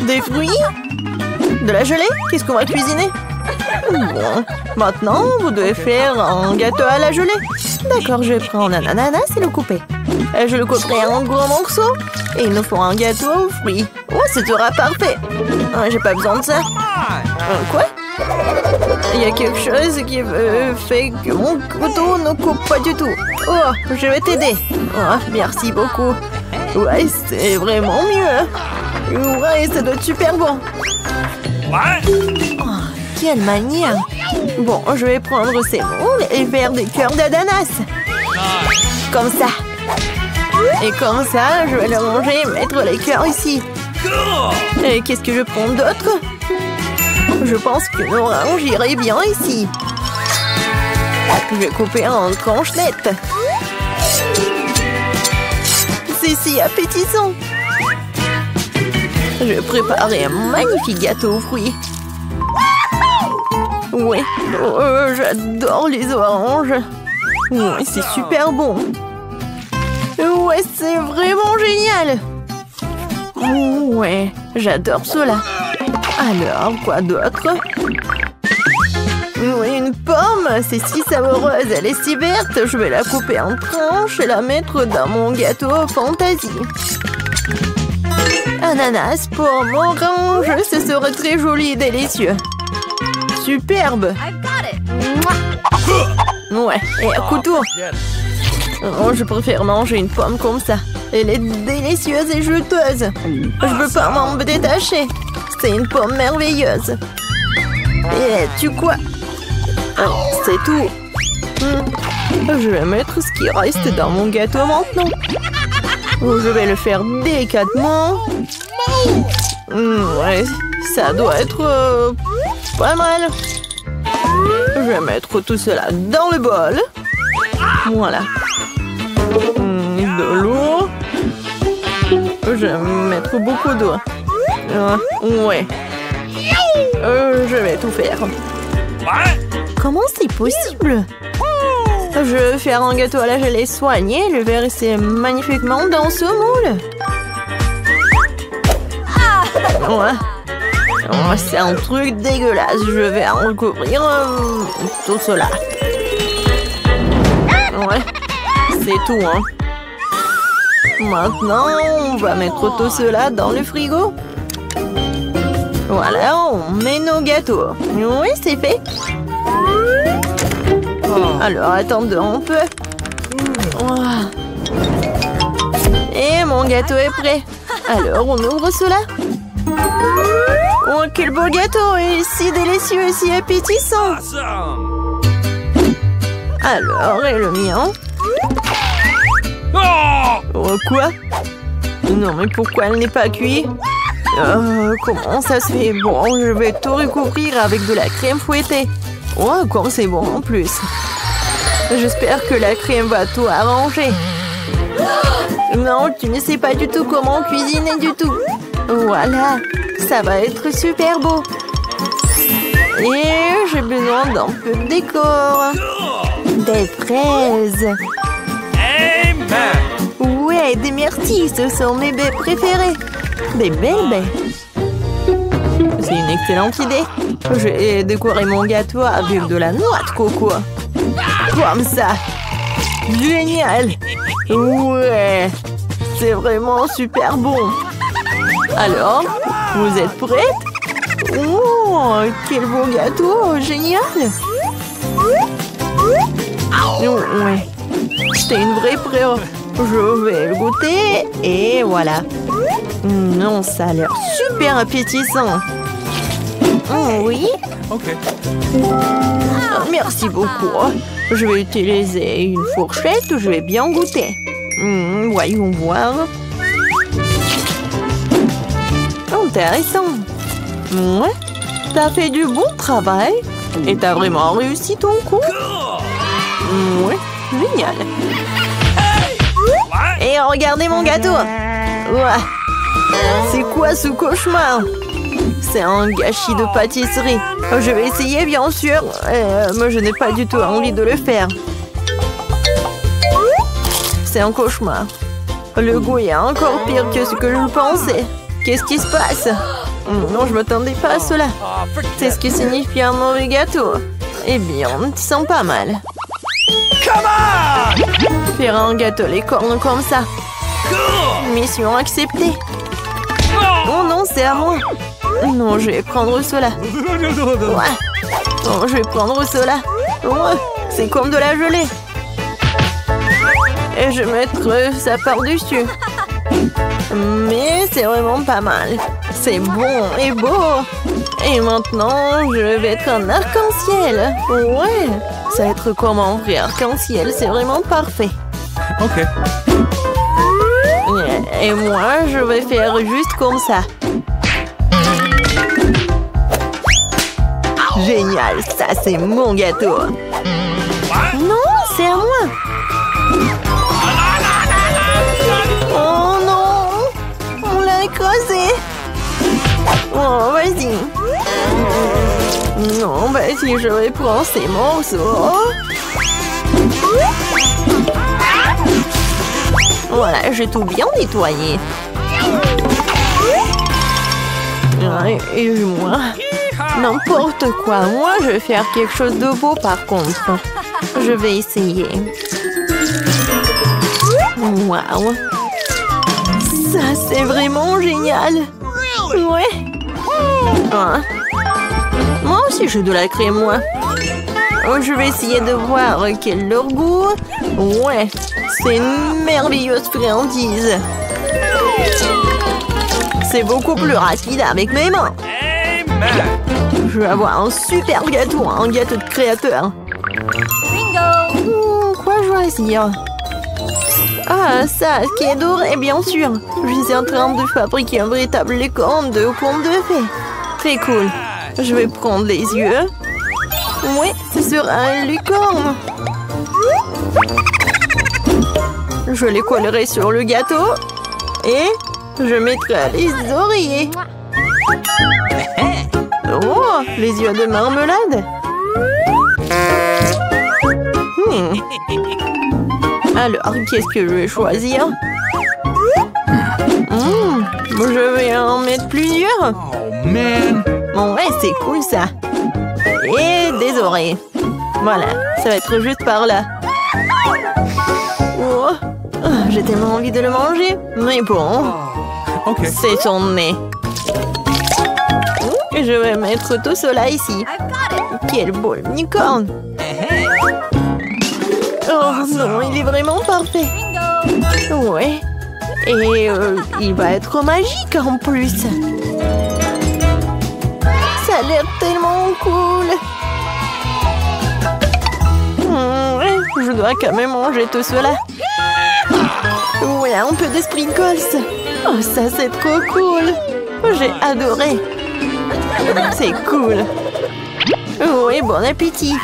Des fruits? De la gelée? Qu'est-ce qu'on va cuisiner? Bon, maintenant, vous devez faire un gâteau à la gelée. D'accord, je vais prendre un ananas et le couper. Je le couperai en gros morceaux. Et il nous faut un gâteau aux fruits. Oh, ce sera parfait. J'ai pas besoin de ça. Quoi? Il y a quelque chose qui fait que mon couteau ne coupe pas du tout. Oh, je vais t'aider. Oh, merci beaucoup. Ouais, c'est vraiment mieux. Ouais, ça doit être super bon. Oh, quelle manière. Bon, je vais prendre ces moules et faire des cœurs d'ananas. Comme ça. Et comme ça, je vais le ranger et mettre les cœurs ici. Et qu'est-ce que je prends d'autre? Je pense qu'une orange irait bien ici. Je vais couper en tranchettes. C'est si appétissant. Je vais préparer un magnifique gâteau aux fruits. Oui, j'adore les oranges. Oui, c'est super bon. Ouais, c'est vraiment génial. Ouais, j'adore cela. Alors, quoi d'autre? Oui, une pomme, c'est si savoureuse, elle est si verte. Je vais la couper en tranches et la mettre dans mon gâteau fantaisie. Ananas, pomme, orange, ce serait très joli et délicieux. Superbe. Ouais, et un couteau. Oh, je préfère manger une pomme comme ça. Elle est délicieuse et juteuse. Je peux pas m'en détacher. C'est une pomme merveilleuse. Et tu quoi? Oh, c'est tout. Je vais mettre ce qui reste dans mon gâteau maintenant. Je vais le faire délicatement. Ouais, ça doit être pas mal. Je vais mettre tout cela dans le bol. Voilà. De l'eau. Je vais mettre beaucoup d'eau. Ouais. Je vais tout faire. Comment c'est possible? Je vais faire un gâteau à la gelée soigné, le verser magnifiquement dans ce moule. Ouais. Oh, c'est un truc dégueulasse. Je vais en recouvrir tout cela. Ouais. C'est tout, hein. Maintenant, on va mettre tout cela dans le frigo. Voilà, on met nos gâteaux. Oui, c'est fait. Alors, attendons un peu. Et mon gâteau est prêt. Alors, on ouvre cela. Oh, quel beau gâteau! Et si délicieux et si appétissant. Alors, et le mien? Oh, quoi? Non, mais pourquoi elle n'est pas cuite? Comment ça se fait? Bon, je vais tout recouvrir avec de la crème fouettée. Oh, comme c'est bon en plus. J'espère que la crème va tout arranger. Non, tu ne sais pas du tout comment cuisiner du tout. Voilà, ça va être super beau. Et j'ai besoin d'un peu de décor. Des fraises. Ouais, des myrtilles, ce sont mes baies préférées. Des belles baies. C'est une excellente idée. Je vais décorer mon gâteau avec de la noix de coco. Comme ça. Génial. Ouais. C'est vraiment super bon. Alors, vous êtes prêtes? Oh, quel beau gâteau. Génial. Ouais. C'est une vraie preuve. Je vais le goûter et voilà. Non, ça a l'air super appétissant. Oui. Ok. Merci beaucoup. Je vais utiliser une fourchette. Je vais bien goûter. Voyons voir. Intéressant. Ouais. T'as fait du bon travail. Et t'as vraiment réussi ton coup. Ouais. Génial. Et regardez mon gâteau. Ouais. C'est quoi ce cauchemar? C'est un gâchis de pâtisserie. Je vais essayer, bien sûr. Mais je n'ai pas du tout envie de le faire. C'est un cauchemar. Le goût est encore pire que ce que je pensais. Qu'est-ce qui se passe? Non, je m'attendais pas à cela. C'est ce qui signifie un mauvais gâteau. Eh bien, tu sens pas mal. Faire un gâteau licorne comme ça. Mission acceptée. Oh non, c'est à moi. Non, je vais prendre cela. Ouais. Non, je vais prendre cela. Ouais. C'est comme de la gelée. Et je vais mettre ça par-dessus. Mais c'est vraiment pas mal. C'est bon et beau. Et maintenant, je vais être un arc-en-ciel. Ouais. Ça va être comme un vrai arc-en-ciel. C'est vraiment parfait. Ok. Et moi, je vais faire juste comme ça. Génial, ça c'est mon gâteau. Non, c'est à moi. Oh non, on l'a écrasé. Oh, vas-y. Non, vas-y, je vais prendre ces morceaux. Voilà, j'ai tout bien nettoyé. Et moi, n'importe quoi. Moi, je vais faire quelque chose de beau par contre. Je vais essayer. Waouh. Ça, c'est vraiment génial. Ouais. Ah. Moi aussi, j'ai de la crème, moi. Je vais essayer de voir quel est leur goût. Ouais. C'est une merveilleuse friandise. C'est beaucoup plus rapide avec mes mains. Je vais avoir un super gâteau, un gâteau de créateur. Bingo! Quoi choisir? Ah, ça, qui est doré, bien sûr. Je suis en train de fabriquer un véritable licorne de conte de fées. Très cool. Je vais prendre les yeux. Oui, ce sera un licorne. Je les collerai sur le gâteau. Et je mettrai les oreillers. Oh, les yeux de marmelade. Alors, qu'est-ce que je vais choisir? Je vais en mettre plusieurs. Oh, man. Ouais, c'est cool ça. Et des oreilles. Voilà, ça va être juste par là. Oh, j'ai tellement envie de le manger. Mais bon, Okay. c'est son nez. Je vais mettre tout cela ici. Quel beau licorne. Oh non, il est vraiment parfait. Ouais. Et il va être magique en plus. Ça a l'air tellement cool. Je dois quand même manger tout cela. Ouais, un peu de sprinkles. Oh, ça c'est trop cool. J'ai adoré. C'est cool. Oui, bon appétit.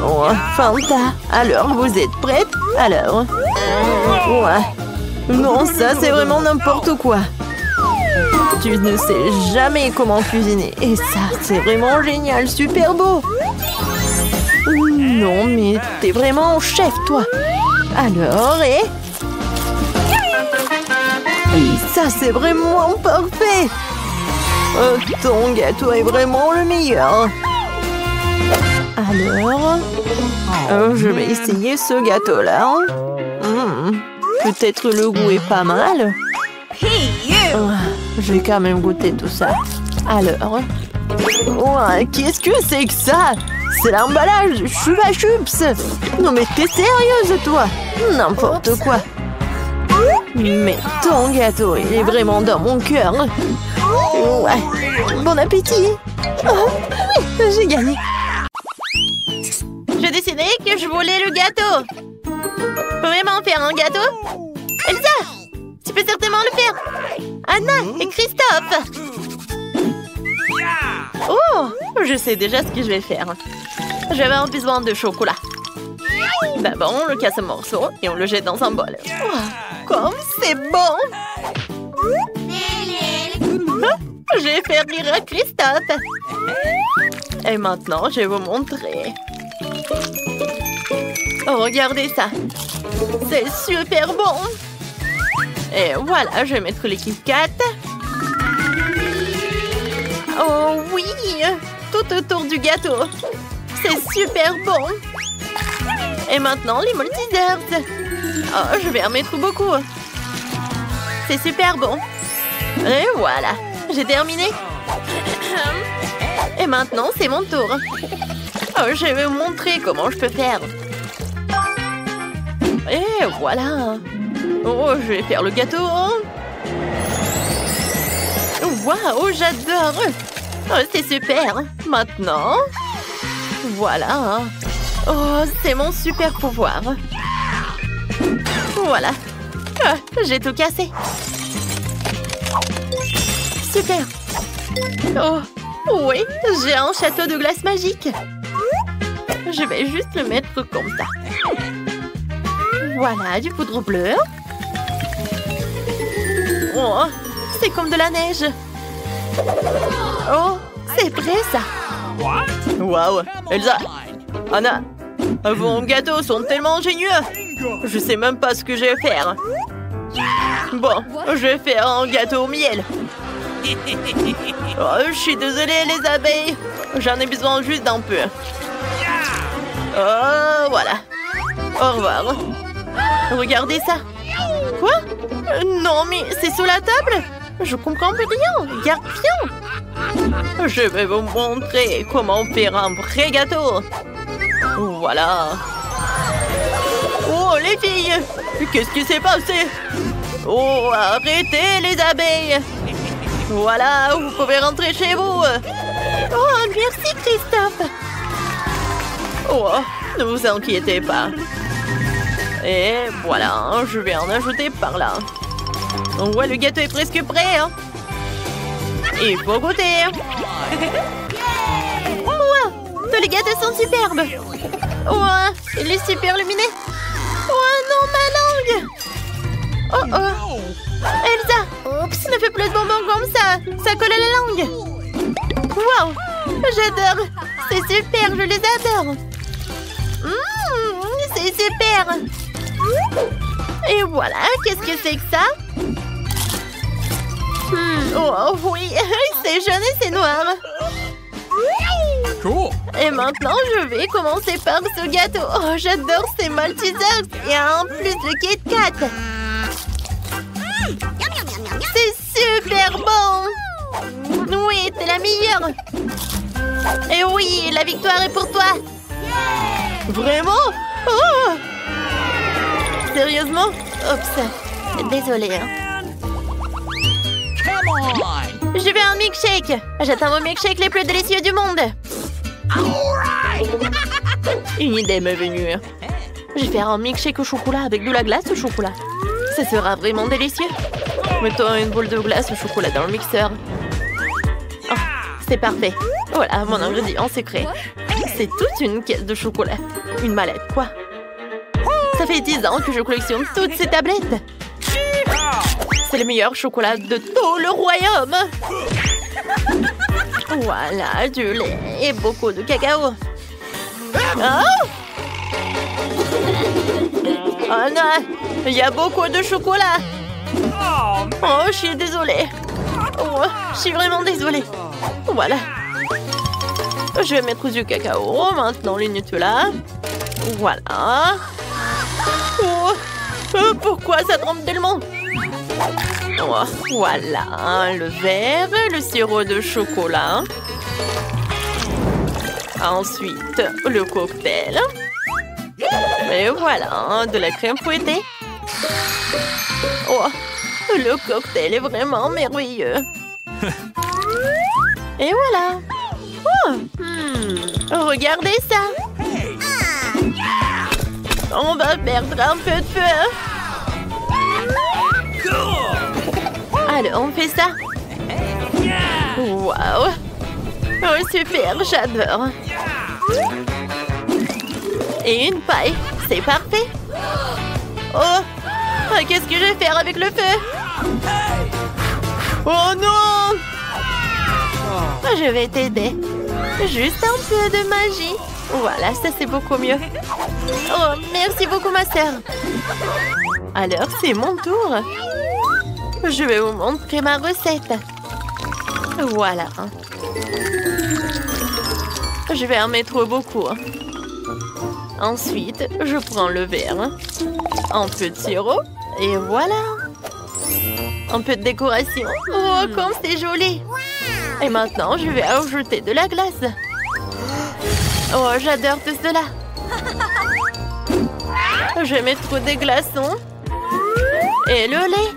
Oh, Fanta. Alors, vous êtes prête? Alors. Ouais. Non, ça c'est vraiment n'importe quoi. Tu ne sais jamais comment cuisiner. Et ça, c'est vraiment génial, super beau. Non, mais t'es vraiment un chef, toi. Alors, et ça, c'est vraiment parfait. Ton gâteau est vraiment le meilleur. Alors, je vais essayer ce gâteau-là. Peut-être le goût est pas mal. Je vais quand même goûter tout ça. Alors, qu'est-ce que c'est que ça? C'est l'emballage Chupa Chups. Non mais t'es sérieuse, toi? N'importe quoi. Mais ton gâteau, il est vraiment dans mon cœur. Ouais. Bon appétit. Oh, oui, j'ai gagné. J'ai décidé que je voulais le gâteau. Vraiment faire un gâteau? Elsa, tu peux certainement le faire. Anna et Christophe. Oh, je sais déjà ce que je vais faire. Je vais avoir besoin de chocolat. D'abord, on le casse en morceaux et on le jette dans un bol. Oh, comme c'est bon! Je vais faire rire à Christophe. Et maintenant, je vais vous montrer. Oh, regardez ça. C'est super bon. Et voilà, je vais mettre les Kit Kat. Oh oui, tout autour du gâteau. C'est super bon. Et maintenant, les multi-desserts. Oh, je vais en mettre beaucoup. C'est super bon. Et voilà, j'ai terminé. Et maintenant, c'est mon tour. Oh, je vais vous montrer comment je peux faire. Et voilà. Oh, je vais faire le gâteau. Waouh, j'adore. Oh, c'est super. Maintenant, voilà. Oh, c'est mon super pouvoir. Voilà. Ah, j'ai tout cassé. Super. Oh, oui, j'ai un château de glace magique. Je vais juste le mettre comme ça. Voilà, du poudre bleue. Oh, c'est comme de la neige. Oh, c'est vrai ça. Waouh, Elsa, Anna, vos gâteaux sont tellement ingénieux. Je sais même pas ce que je vais faire. Bon, je vais faire un gâteau au miel. Oh, je suis désolée les abeilles. J'en ai besoin juste d'un peu. Oh, voilà. Au revoir. Regardez ça. Quoi? Non, mais c'est sous la table? Je comprends plus rien. Regarde bien. Je vais vous montrer comment faire un vrai gâteau. Voilà. Oh, les filles. Qu'est-ce qui s'est passé? Oh, arrêtez les abeilles. Voilà, vous pouvez rentrer chez vous. Oh, merci Christophe. Oh, ne vous inquiétez pas. Et voilà, je vais en ajouter par là. Ouais, le gâteau est presque prêt. Hein. Il faut goûter. Wow, tous les gâteaux sont superbes. Ouais, il est super lumineux. Oh non, ma langue. Oh oh. Elsa, oups, ne fais plus de bonbons comme ça. Ça colle à la langue. Wow, j'adore. C'est super, je les adore. C'est super. Et voilà, qu'est-ce que c'est que ça? Oh oui, c'est jaune et c'est noir. Cool. Et maintenant, je vais commencer par ce gâteau. Oh, j'adore ces multi-desserts. Et en plus le Kit Kat. C'est super bon. Oui, t'es la meilleure. Et oui, la victoire est pour toi. Vraiment? Oh! Sérieusement? Oups, désolée. Hein. Je veux un milkshake. J'attends mon milkshake les plus délicieux du monde. Une idée m'est venue. Je vais faire un milkshake au chocolat avec de la glace au chocolat. Ça sera vraiment délicieux. Mettons une boule de glace au chocolat dans le mixeur. Oh, c'est parfait. Voilà mon ingrédient secret. C'est toute une caisse de chocolat. Une mallette, quoi. Ça fait 10 ans que je collectionne toutes ces tablettes. C'est le meilleur chocolat de tout le royaume. Voilà, du lait et beaucoup de cacao. Oh, oh non, il y a beaucoup de chocolat. Oh, je suis désolée. Oh, je suis vraiment désolée. Voilà. Je vais mettre du cacao, maintenant le Nutella. Voilà. Oh, pourquoi ça trempe tellement? Oh, voilà, le verre, le sirop de chocolat. Ensuite, le cocktail. Et voilà, de la crème fouettée. Oh, le cocktail est vraiment merveilleux. Et voilà. Oh, regardez ça. On va perdre un peu de feu. Alors, on fait ça. Waouh. Oh, super, j'adore. Et une paille, c'est parfait. Oh, qu'est-ce que je vais faire avec le feu? Oh non! Je vais t'aider. Juste un peu de magie. Voilà, ça c'est beaucoup mieux. Oh, merci beaucoup ma sœur. Alors, c'est mon tour. Je vais vous montrer ma recette. Voilà. Je vais en mettre beaucoup. Ensuite, je prends le verre. Un peu de sirop. Et voilà. Un peu de décoration. Oh, comme c'est joli. Et maintenant, je vais ajouter de la glace. Oh, j'adore tout cela. Je vais mettre des glaçons. Et le lait.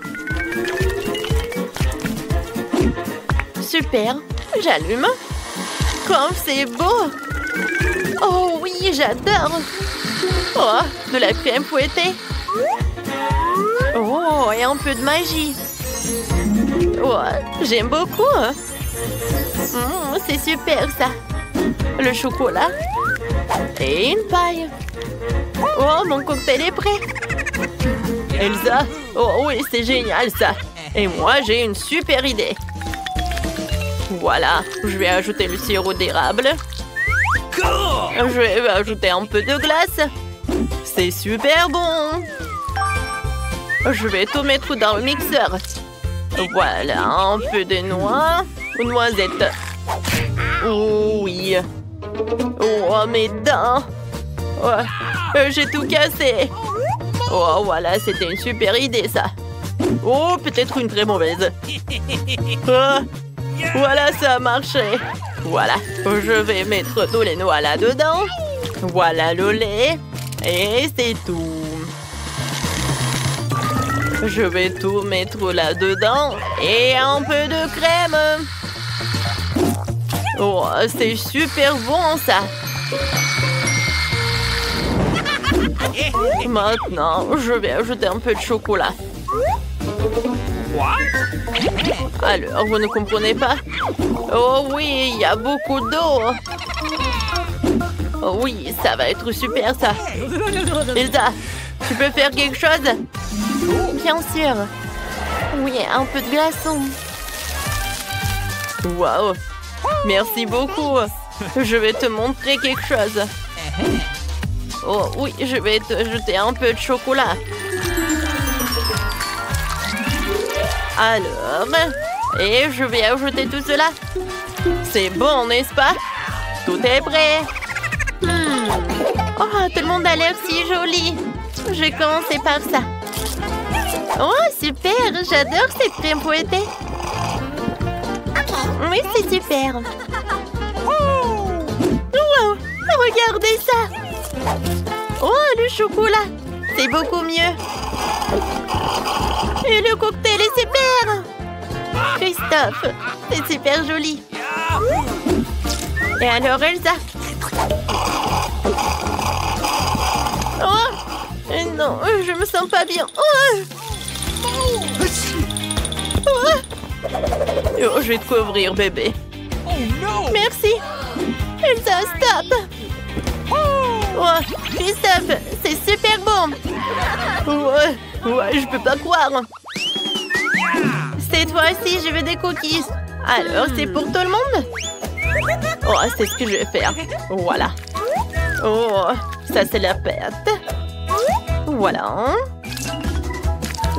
Super. J'allume. Comme c'est beau. Oh oui, j'adore. Oh, de la crème fouettée. Oh, et un peu de magie. Oh, j'aime beaucoup. C'est super ça. Le chocolat. Et une paille. Oh, mon cocktail est prêt. Elsa. Oh oui, c'est génial ça. Et moi, j'ai une super idée. Voilà, je vais ajouter le sirop d'érable. Je vais ajouter un peu de glace. C'est super bon. Je vais tout mettre dans le mixeur. Voilà, un peu de noix. Noisettes. Oh oui. Oh, mes dents. Oh, j'ai tout cassé. Oh, voilà, c'était une super idée, ça. Oh, peut-être une très mauvaise. Oh, voilà, ça a marché. Voilà, je vais mettre tous les noix là-dedans. Voilà le lait. Et c'est tout. Je vais tout mettre là-dedans. Et un peu de crème. Oh, c'est super bon, ça. Maintenant, je vais ajouter un peu de chocolat. Alors, vous ne comprenez pas? Oh oui, il y a beaucoup d'eau. Oh oui, ça va être super, ça. Elsa, tu peux faire quelque chose? Bien sûr. Oui, un peu de glaçon. Waouh. Merci beaucoup. Je vais te montrer quelque chose. Oh oui, je vais te jeter un peu de chocolat. Alors, et je vais ajouter tout cela. C'est bon, n'est-ce pas? Tout est prêt. Oh, tout le monde a l'air si joli. Je vais commencer par ça. Oh, super, j'adore cette crème fouettée. Oui, c'est super. Wow, regardez ça. Oh, le chocolat. C'est beaucoup mieux. Et le cocktail est super. Christophe, c'est super joli. Et alors, Elsa? Oh, non, je me sens pas bien. Oh, oh, je vais te couvrir, bébé. Merci. Elsa, stop. Oh, Christophe, c'est super bon. Ouais, je peux pas croire. Cette fois-ci, je veux des cookies. Alors, c'est pour tout le monde? Oh, c'est ce que je vais faire. Voilà. Oh, ça c'est la pâte. Voilà.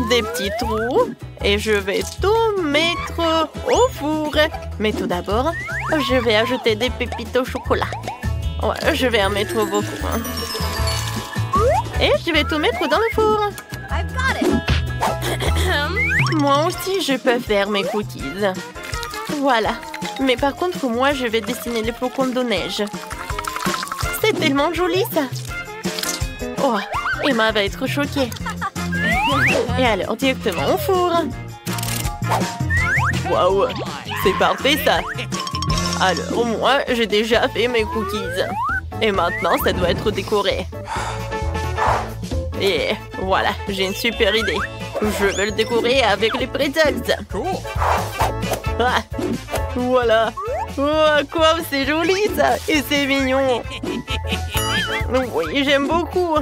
Des petits trous. Et je vais tout mettre au four. Mais tout d'abord, je vais ajouter des pépites au chocolat. Ouais, je vais en mettre beaucoup. Et je vais tout mettre dans le four. Moi aussi, je peux faire mes cookies. Voilà. Mais par contre, moi, je vais dessiner les flocons de neige. C'est tellement joli, ça. Oh, Emma va être choquée. Et alors, directement au four. Waouh, c'est parfait, ça. Alors, moi, j'ai déjà fait mes cookies. Et maintenant, ça doit être décoré. Et voilà, j'ai une super idée. Je vais le décorer avec les pretzels. Ah, voilà. Oh, quoi, c'est joli, ça. Et c'est mignon. Oui, j'aime beaucoup.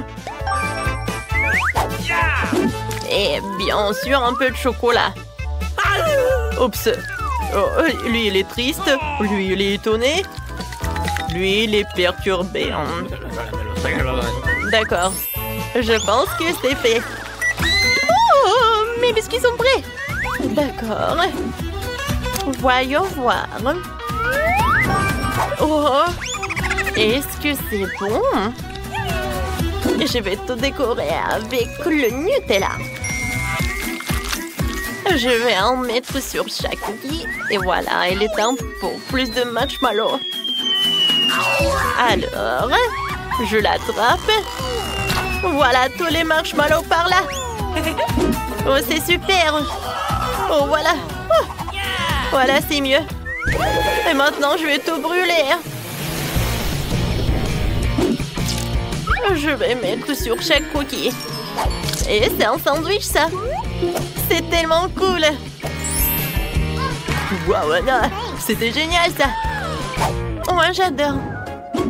Et bien sûr, un peu de chocolat. Oups. Oh, lui, il est triste. Lui, il est étonné. Lui, il est perturbé. D'accord. Je pense que c'est fait. Oh, mes biscuits sont prêts. D'accord. Voyons voir. Oh, est-ce que c'est bon? Je vais tout décorer avec le Nutella. Je vais en mettre sur chaque cookie. Et voilà, il est temps pour plus de marshmallows. Alors, je l'attrape. Voilà tous les marshmallows par là. Oh, c'est super. Oh, voilà. Oh. Voilà, c'est mieux. Et maintenant, je vais tout brûler. Je vais mettre sur chaque cookie. Et c'est un sandwich, ça. C'est tellement cool. Wow, non, c'était génial, ça. Moi, j'adore.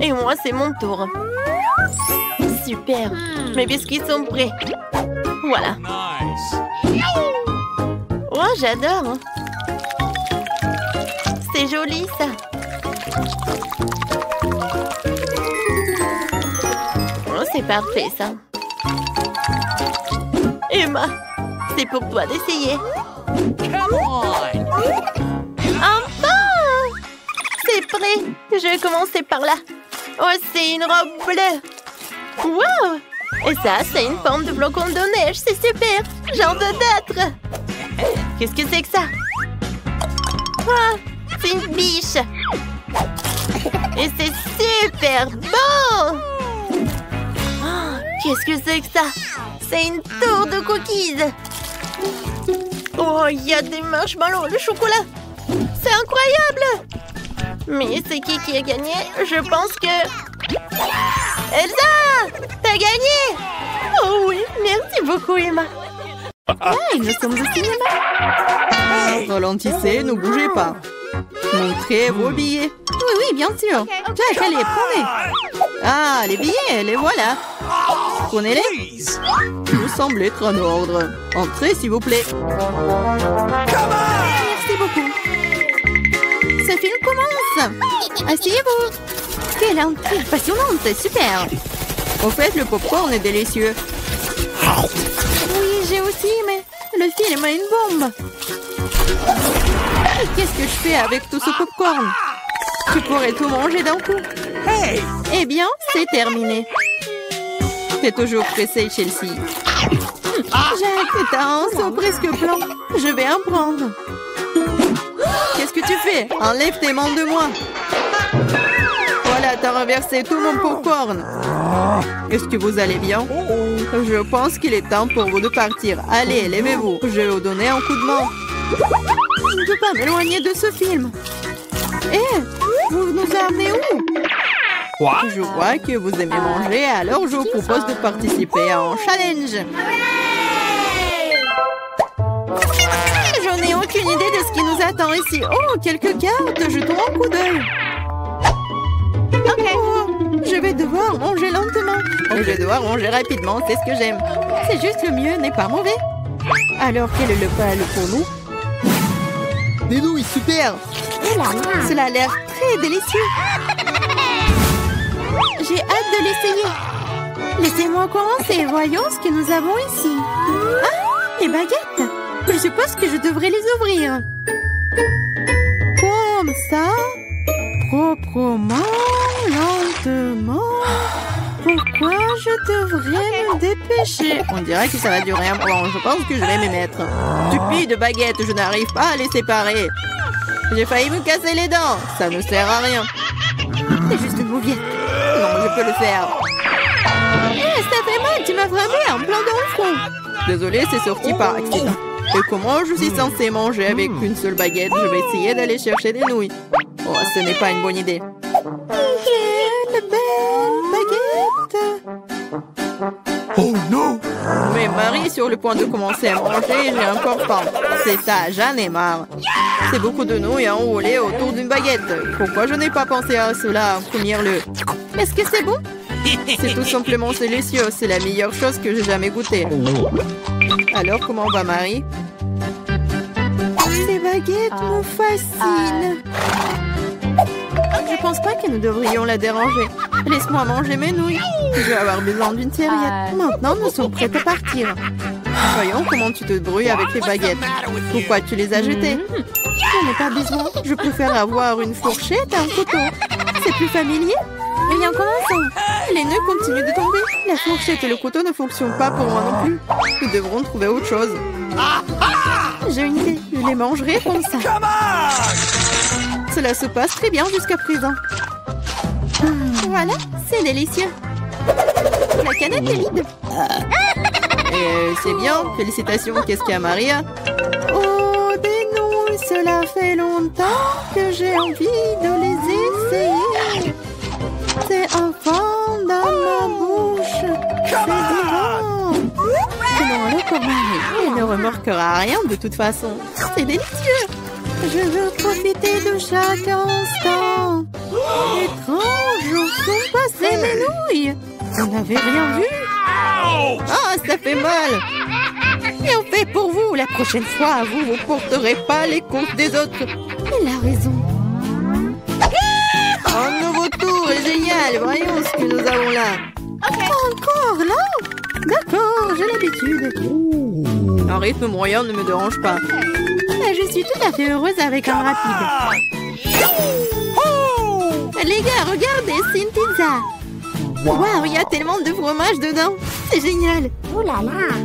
Et moi, c'est mon tour. Super. Mes biscuits sont prêts. Voilà. Oh, j'adore. C'est joli, ça. Oh, c'est parfait, ça. Emma, c'est pour toi d'essayer. Enfin! C'est prêt. Je vais commencer par là. Oh, c'est une robe bleue. Wow! Et ça, c'est une forme de flocon de neige. C'est super. J'en veux d'autres. Qu'est-ce que c'est que ça? Ah, c'est une biche. Et c'est super beau. Oh, qu'est-ce que c'est que ça? C'est une tour de cookies. Oh, il y a des marshmallows, le chocolat. C'est incroyable. Mais c'est qui a gagné? Je pense que... Elsa! T'as gagné! Oh oui, merci beaucoup, Emma. Ah, nous sommes au cinéma. Ralentissez, ne bougez pas. Montrez vos billets. Oui, oui, bien sûr. Jack, allez, prenez. Ah, les billets, les voilà. Prenez-les. Vous semblez être en ordre. Entrez, s'il vous plaît. Merci beaucoup. Ce film commence. Asseyez-vous. Quelle intrigue passionnante, c'est super. Au fait, le popcorn est délicieux. Oui, j'ai aussi, mais le film a une bombe. Qu'est-ce que je fais avec tout ce popcorn? Tu pourrais tout manger d'un coup. Eh bien, c'est terminé. T'es toujours pressé, Chelsea. Jack, t'as un seau presque blanc. Je vais en prendre. Qu'est-ce que tu fais? Enlève tes mains de moi. Voilà, t'as renversé tout mon popcorn. Est-ce que vous allez bien? Je pense qu'il est temps pour vous de partir. Allez, levez-vous. Je vais vous donner un coup de main. Je ne peux pas m'éloigner de ce film. Vous nous amenez où? Je vois que vous aimez manger, alors je vous propose de participer à un challenge. J'en ai aucune idée de ce qui nous attend ici. Oh, quelques cartes, jetons un coup d'œil. Oh, je vais devoir manger lentement. Je vais devoir manger rapidement, c'est ce que j'aime. C'est juste le mieux, n'est pas mauvais. Alors, quel est le plat pour nous? Des nouilles, super! Cela a l'air très délicieux. J'ai hâte de l'essayer. Laissez-moi commencer. Voyons ce que nous avons ici. Ah, les baguettes. Je suppose que je devrais les ouvrir. Comme ça. Proprement, lentement. Pourquoi je devrais me dépêcher? On dirait que ça va durer un moment. Je pense que je vais m'y mettre. Stupide baguette, je n'arrive pas à les séparer. J'ai failli me casser les dents. Ça ne sert à rien. C'est juste une mauviette. Non, je peux le faire. Ça fait mal, tu m'as frappé en plein dans le front. Désolée, c'est sorti par accident. Et comment je suis censée manger avec une seule baguette? Je vais essayer d'aller chercher des nouilles. Oh, ce n'est pas une bonne idée. Quelle belle baguette! Oh non! Mais Marie est sur le point de commencer à manger et j'ai encore faim. C'est ça, j'en ai marre. C'est beaucoup de nouilles à enrouler autour d'une baguette. Pourquoi je n'ai pas pensé à cela en premier lieu? Est-ce que c'est bon? C'est tout simplement délicieux. C'est la meilleure chose que j'ai jamais goûtée. Alors, comment va Marie? Ces baguettes me fascinent. Je pense pas que nous devrions la déranger. Laisse-moi manger mes nouilles. Je vais avoir besoin d'une serviette. Maintenant, nous sommes prêts à partir. Voyons comment tu te débrouilles avec les baguettes. Pourquoi tu les as jetées? J'en ai pas besoin. Je préfère avoir une fourchette et un couteau. C'est plus familier. Rien commençons. Les nœuds continuent de tomber. La fourchette et le couteau ne fonctionnent pas pour moi non plus. Nous devrons trouver autre chose. J'ai une idée. Je les mangerai comme ça. Cela se passe très bien jusqu'à présent. Voilà, c'est délicieux. La canette est vide. C'est bien. Félicitations. Qu'est-ce qu'il y a, Maria? Oh, des nouilles. Cela fait longtemps que j'ai envie de les essayer. C'est un fond dans ma bouche. C'est divin. Comment alors, Marie? Elle ne remarquera rien de toute façon. C'est délicieux. Je veux profiter de chaque instant. Étrange, où sont passées mes nouilles? Vous n'avez rien vu? Ah, ça fait mal. Et on fait pour vous. La prochaine fois, vous ne porterez pas les courses des autres. Elle a raison. Un nouveau tour est génial. Voyons ce que nous avons là. Encore là? D'accord, j'ai l'habitude. Un rythme moyen ne me dérange pas. Je suis tout à fait heureuse avec un rapide. Les gars, regardez, c'est une pizza. Waouh, il y a tellement de fromage dedans. C'est génial. Oh là là.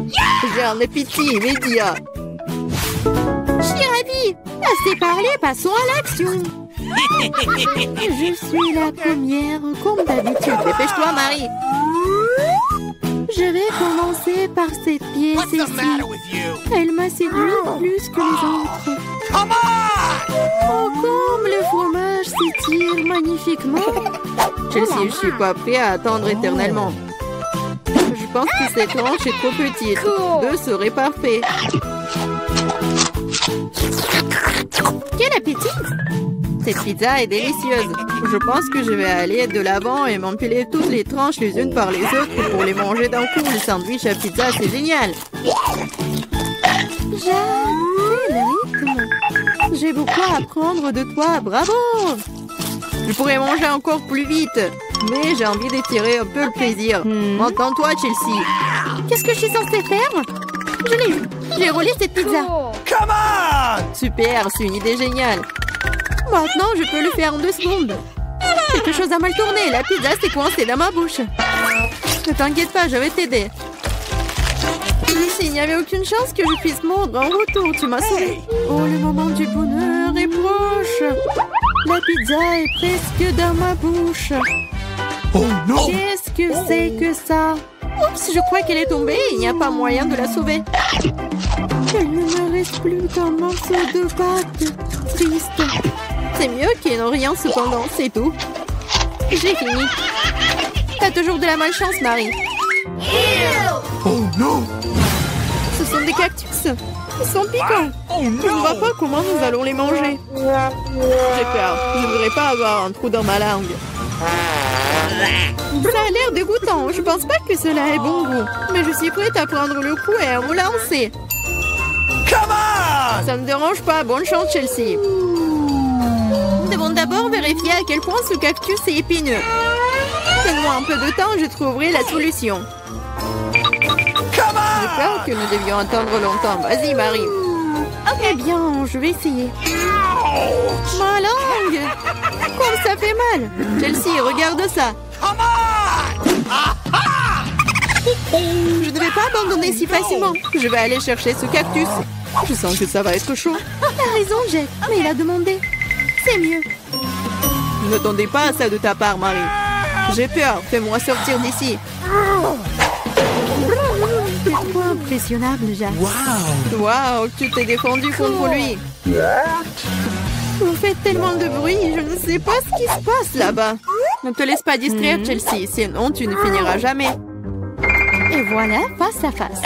J'ai un appétit immédiat. Je suis ravie. Assez parlé, passons à l'action. Je suis la première, comme d'habitude. Dépêche-toi, Marie. Je vais commencer par cette pièce ici. Elle m'a séduit plus que les autres. Oh, comme le fromage s'étire magnifiquement. Chelsea, je suis pas prêt à attendre éternellement. Je pense que cette tranche est trop petite. 2 serait parfait. Quel appétit! Cette pizza est délicieuse. Je pense que je vais aller de l'avant et m'empiler toutes les tranches les unes par les autres pour les manger d'un coup. Le sandwich à pizza, c'est génial. J'adore le rythme. J'ai beaucoup à apprendre de toi. Bravo! Je pourrais manger encore plus vite, mais j'ai envie d'étirer un peu le plaisir. Entends-toi, Chelsea. Qu'est-ce que je suis censée faire? Je l'ai eu. J'ai roulé cette pizza. Come on! Super, c'est une idée géniale. Maintenant, je peux le faire en 2 secondes. Quelque chose a mal tourné. La pizza s'est coincée dans ma bouche. Ne t'inquiète pas, je vais t'aider. Il n'y avait aucune chance que je puisse mordre en retour. Tu m'as sauvé. Oh, le moment du bonheur est proche. La pizza est presque dans ma bouche. Oh non! Qu'est-ce que c'est que ça? Oups, je crois qu'elle est tombée. Il n'y a pas moyen de la sauver. Il ne me reste plus qu'un morceau de pâte. Triste. C'est mieux qu'il n'y ait rien cependant, c'est tout. J'ai fini. T'as toujours de la malchance, Marie. Oh non! Ce sont des cactus. Ils sont piquants. Oh Je ne vois pas comment nous allons les manger. J'ai peur. Je ne voudrais pas avoir un trou dans ma langue. Ça a l'air dégoûtant. Je pense pas que cela ait bon goût. Mais je suis prête à prendre le coup et à me lancer. Come on! Ça ne me dérange pas. Bonne chance, Chelsea. Nous devons d'abord vérifier à quel point ce cactus est épineux. Donne-moi un peu de temps, je trouverai la solution. J'ai peur que nous devions attendre longtemps. Vas-y, Marie. Eh bien, je vais essayer. Ma langue! Comme ça fait mal! Chelsea, regarde ça! Je ne vais pas abandonner si facilement. Je vais aller chercher ce cactus. Je sens que ça va être chaud. T'as raison, Jack, mais il a demandé. C'est mieux. Je n'attendais pas à ça de ta part, Marie. J'ai peur. Fais-moi sortir d'ici. C'est trop impressionnable, Jack. Waouh, tu t'es défendu contre lui. Vous faites tellement de bruit, je ne sais pas ce qui se passe là-bas. Ne te laisse pas distraire, Chelsea, sinon tu ne finiras jamais. Et voilà, face à face.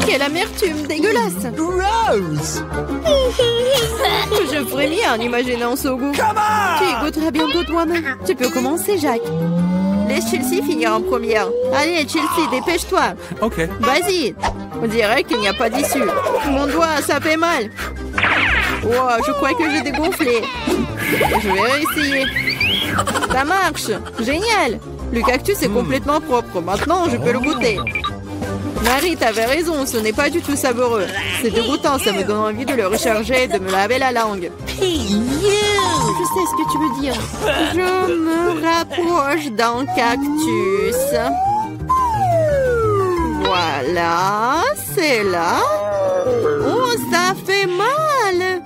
Quelle amertume dégueulasse. Gross! Je frémis en imaginant ce goût. Tu y goûteras bientôt toi-même. Tu peux commencer, Jack. Laisse Chelsea finir en première. Allez, Chelsea, dépêche-toi. Ok. Vas-y. On dirait qu'il n'y a pas d'issue. Mon doigt, ça fait mal. Wow, je crois que j'ai dégonflé. Je vais réessayer. Ça marche. Génial. Le cactus est complètement propre. Maintenant, je peux le goûter. Marie, t'avais raison, ce n'est pas du tout savoureux. C'est dégoûtant, ça me donne envie de le recharger et de me laver la langue. Hey, you! Je sais ce que tu veux dire. Je me rapproche d'un cactus. Voilà, c'est là. Oh, ça fait mal.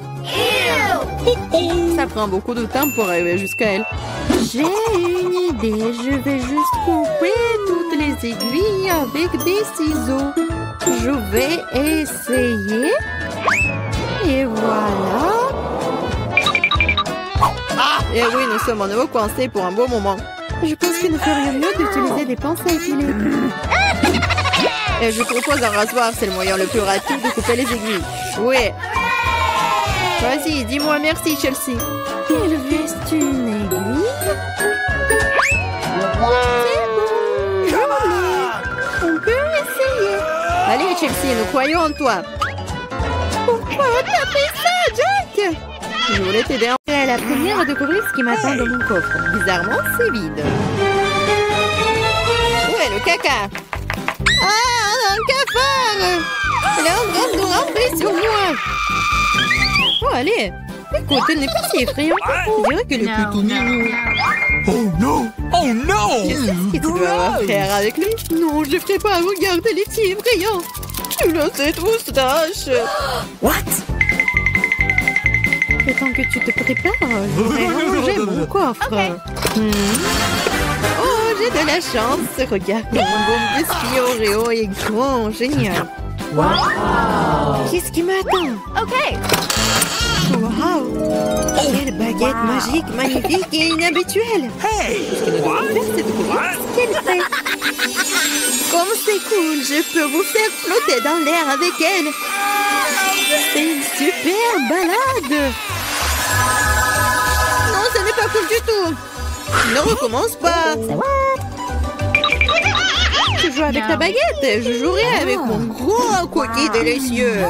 Ça prend beaucoup de temps pour arriver jusqu'à elle. J'ai une idée. Je vais juste couper toutes les aiguilles avec des ciseaux. Je vais essayer. Et voilà. Et oui, nous sommes à nouveau coincés pour un beau moment. Je pense qu'il ne ferait mieux d'utiliser des pinces à épiler. Et je propose un rasoir, c'est le moyen le plus rapide de couper les aiguilles. Oui. Vas-y, dis-moi merci, Chelsea. Il reste une aiguille. C'est bon, on peut essayer. Allez, Chelsea, nous croyons en toi. Pourquoi t'as fait ça, Jack? Je voulais t'aider. C'est la première à découvrir ce qui m'attend dans mon coffre. Bizarrement, c'est vide. Où est le caca? Ah, un cafard! Elle est en train de nous rentrer sur moi. Oh, allez. Écoute, elle n'est pas si effrayante. On dirait qu'elle est plutôt mignonne. Oh no! Oh no! Qu'est-ce que tu dois avoir faire avec lui? Non, je ne ferai pas. Regarde, elle est si effrayante. Il a cette moustache. What? Le temps que tu te prépares, je vais ranger mon coffre. Oh, j'ai de la chance. Regarde, mon bon biscuit Oreo est grand. Génial. Wow! Qu'est-ce qui m'attend? OK! Wow! Quelle baguette magique, magnifique et inhabituelle! Hey! Ce qu'elle doit faire, c'est de voir ce qu'elle fait. Comme c'est cool, je peux vous faire flotter dans l'air avec elle. C'est une super balade. Non, ce n'est pas cool du tout. Ne recommence pas. Tu joues avec ta baguette, je jouerai avec mon gros cookie délicieux.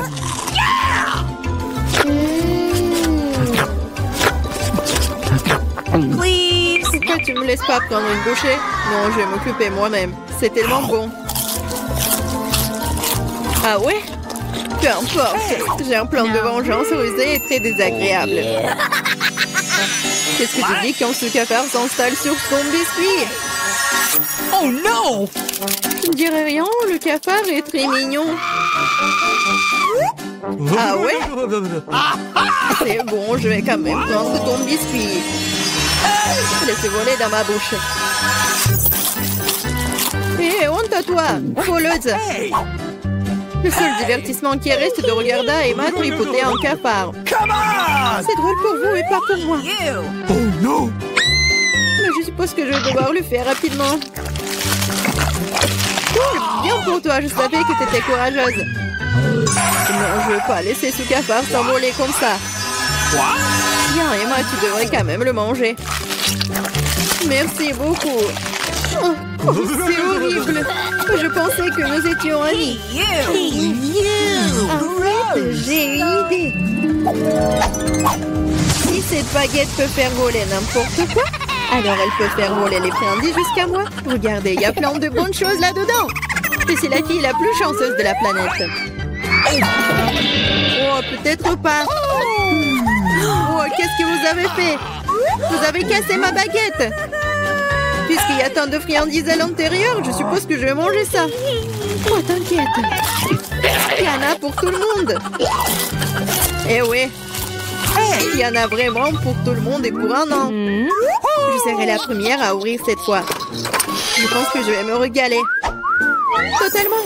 Please! Pourquoi tu me laisses pas prendre une bouchée? Non, je vais m'occuper moi-même. C'est tellement bon. Ah ouais? Peu importe. J'ai un plan de vengeance rusé et très désagréable. Qu'est-ce que tu dis quand ce cafard s'installe sur ton biscuit? Oh no! Je ne dirais rien, le cafard est très mignon. Ah ouais? C'est bon, je vais quand même prendre ton biscuit. Laissez voler dans ma bouche. Hé, honte à toi, voleuse. Le seul divertissement qui reste de regarder Emma tripoter un cafard. Come on! C'est drôle pour vous et pas pour moi. Oh no! Mais je suppose que je vais devoir le faire rapidement. Cool, bien pour toi, je savais que t'étais courageuse. Non, je veux pas laisser ce cafard s'envoler comme ça. Bien, Emma, tu devrais quand même le manger. Merci beaucoup. Oh, c'est horrible. Je pensais que nous étions amis. Arrête, j'ai une idée. Si cette baguette peut faire voler n'importe quoi, alors elle peut faire voler les friandises jusqu'à moi. Regardez, il y a plein de bonnes choses là-dedans. Et c'est la fille la plus chanceuse de la planète. Oh, peut-être pas. Oh, qu'est-ce que vous avez fait? Vous avez cassé ma baguette. Puisqu'il y a tant de friandises à l'intérieur, je suppose que je vais manger ça. Oh, t'inquiète. Il y en a pour tout le monde. Eh oui. Il y en a vraiment pour tout le monde et pour un an. Je serai la première à ouvrir cette fois. Je pense que je vais me régaler. Totalement.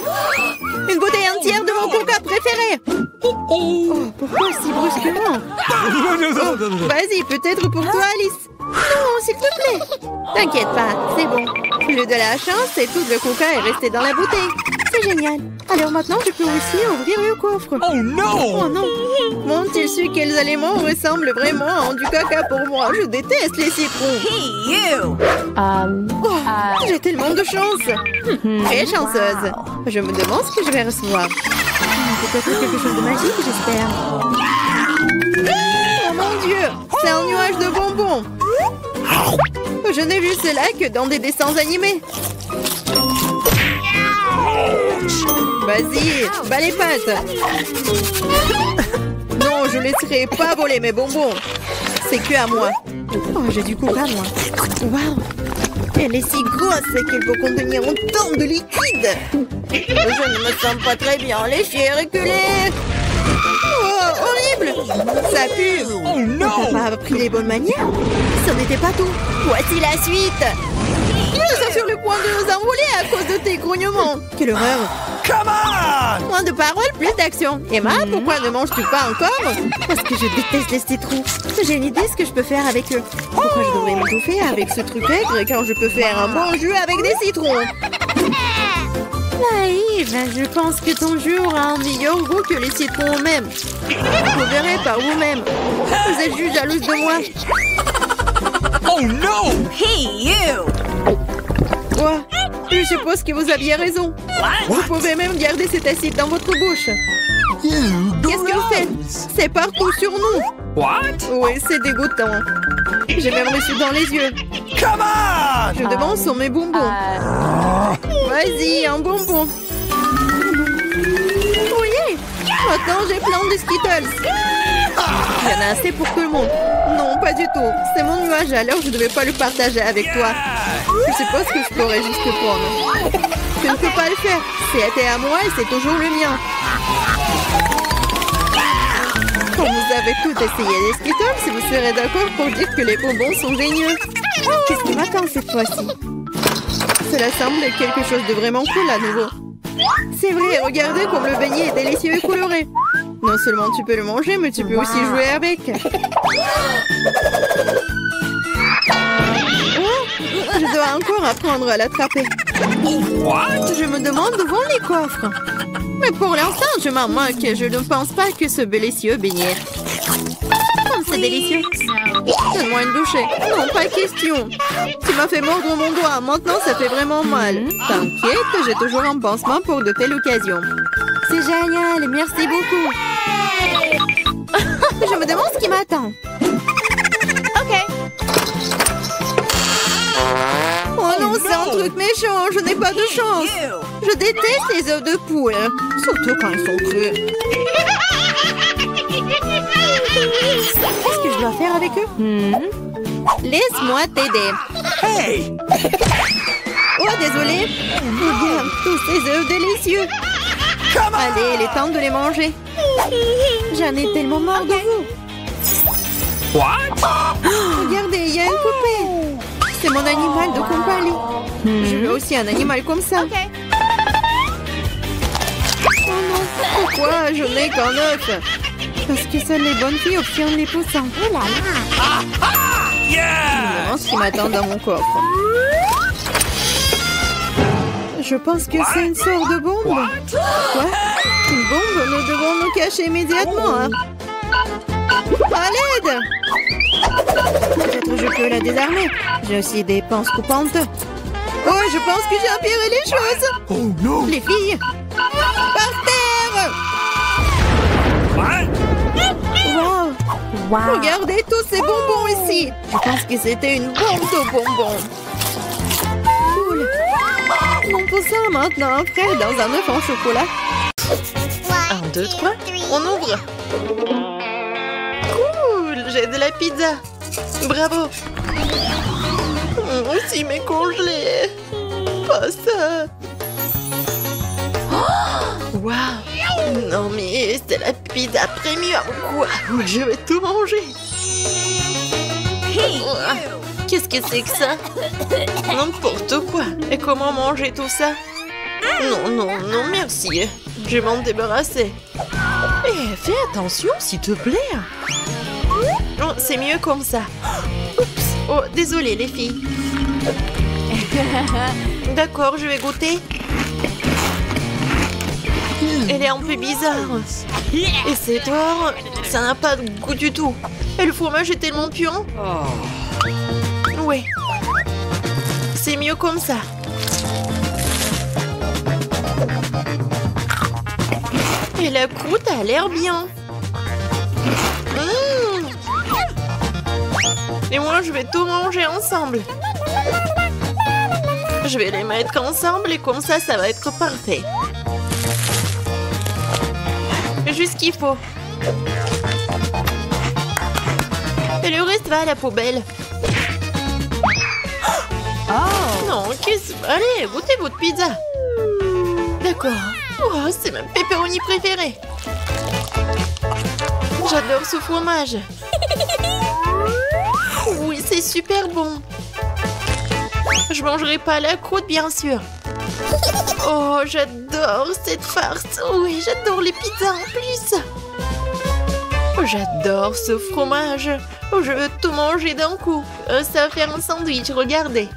Une bouteille entière de mon coca préféré. Oh, pourquoi si brusquement? Oh, vas-y, peut-être pour toi, Alice. Non, s'il te plaît. T'inquiète pas, c'est bon. J'ai eu de la chance et tout le coca est resté dans la bouteille. C'est génial. Alors maintenant, je peux aussi ouvrir le coffre. Oh no! Oh non. M'ont-ils su quels aliments ressemblent vraiment à du caca pour moi? Je déteste les citrons. Oh, j'ai tellement de chance. Très chanceuse. Je me demande ce que je vais recevoir. Peut-être quelque chose de magique, j'espère. Oh mon Dieu, c'est un nuage de bonbons. Je n'ai vu cela que dans des dessins animés. Vas-y, bats les pattes. Non, je laisserai pas voler mes bonbons. C'est que à moi. Oh, j'ai du coca, moi. Waouh. Elle est si grosse qu'elle peut contenir autant de liquide. Je ne me sens pas très bien. Les chiens reculés. Oh, horrible. Ça pue. Oh no! T'as pas appris les bonnes manières? Ce n'était pas tout. Voici la suite. Nous sommes sur le point de nous envoler à cause de tes grognements. Quelle horreur. Come on! Moins de paroles, plus d'action. Emma, pourquoi ne manges-tu pas encore? Parce que je déteste les citrons. J'ai une idée ce que je peux faire avec eux. Pourquoi je devrais m'étouffer avec ce truc aigre quand je peux faire un bon jus avec des citrons? Naïve, je pense que ton jus aura un meilleur goût que les citrons eux-mêmes. Vous verrez par vous-même. Vous êtes juste jalouse de moi. Oh no! Hey, you! Quoi? Je suppose que vous aviez raison. Vous pouvez même garder cet acide dans votre bouche. Qu'est-ce que vous faites? C'est partout sur nous. What? Oui, c'est dégoûtant. J'ai même reçu dans les yeux. Come on! Je demande sur mes bonbons. Vas-y, un bonbon. Oui. Maintenant, j'ai plein de Skittles. Il y en a assez pour tout le monde. Non, pas du tout. C'est mon nuage, alors je ne devais pas le partager avec toi. Je suppose que je pourrais juste le prendre. Je ne peux pas le faire. C'était à moi et c'est toujours le mien. Quand vous avez tout essayé les Skittles, vous serez d'accord pour dire que les bonbons sont géniaux. Qu'est-ce qui m'attend cette fois-ci? Cela semble quelque chose de vraiment cool à nouveau. C'est vrai, regardez comme le beignet est délicieux et coloré. Non seulement tu peux le manger, mais tu peux aussi jouer avec. Oh, je dois encore apprendre à l'attraper. Je me demande où vont les coffres. Mais pour l'instant, je m'en moque. Je ne pense pas que ce délicieux beignet. Oh, c'est délicieux. Donne-moi une bouchée. Non, pas question. Tu m'as fait mordre mon doigt. Maintenant, ça fait vraiment mal. T'inquiète, j'ai toujours un pansement pour de telles occasions. C'est génial. Merci beaucoup. Je me demande ce qui m'attend. OK. Oh non, c'est un truc méchant. Je n'ai pas de chance. Je déteste les œufs de poule. Surtout quand ils sont crus. Qu'est-ce que je dois faire avec eux? Laisse-moi t'aider. Hey! Oh, désolé. Regarde tous ces œufs délicieux. Come on! Allez, il est temps de les manger. J'en ai tellement marre de vous. What? Regardez, il y a une poupée. C'est mon animal de compagnie. Je veux aussi un animal comme ça. OK. Oh non, pourquoi je n'ai qu'un œuf? Parce que seules les bonnes filles obtiennent les poussins. Oh là là. Je me Yeah! demande ce qui m'attend dans mon coffre. Je pense que c'est une sorte de bombe. Quoi? Une bombe? Nous devons nous cacher immédiatement. Hein? À l'aide! Peut-être je peux la désarmer. J'ai aussi des pinces coupantes. Oh, je pense que j'ai empiré les choses. Oh no! Les filles, par terre! What? Wow! Regardez tous ces bonbons ici. Je pense que c'était une bombe de bonbons. Cool. Mon poussin maintenant, un frère dans un œuf en chocolat. 1, 2, 3. On ouvre. Cool, j'ai de la pizza. Bravo. Aussi mais congelé. Pas ça. Waouh. Non mais c'est la pizza premium quoi. Je vais tout manger. Ouah. Qu'est-ce que c'est que ça? N'importe quoi. Et comment manger tout ça? Non, non, non, merci. Je vais m'en débarrasser. Eh, fais attention, s'il te plaît. Oh, c'est mieux comme ça. Oups. Oh, désolé les filles. D'accord, je vais goûter. Elle est un peu bizarre. Et c'est tort, ça n'a pas de goût du tout. Et le fromage est tellement puant. Ouais. C'est mieux comme ça. Et la croûte a l'air bien. Et moi, je vais tout manger ensemble. Je vais les mettre ensemble et comme ça va être parfait. Juste ce qu'il faut. Et le reste va à la poubelle. Oh. Non, qu'est-ce... Allez, goûtez votre pizza. D'accord. Oh, c'est ma pepperoni préférée. J'adore ce fromage. Oui, c'est super bon. Je mangerai pas la croûte, bien sûr. Oh, j'adore cette farce. Oui, j'adore les pizzas en plus. Oh, j'adore ce fromage. Oh, je veux tout manger d'un coup. Ça va faire un sandwich, regardez.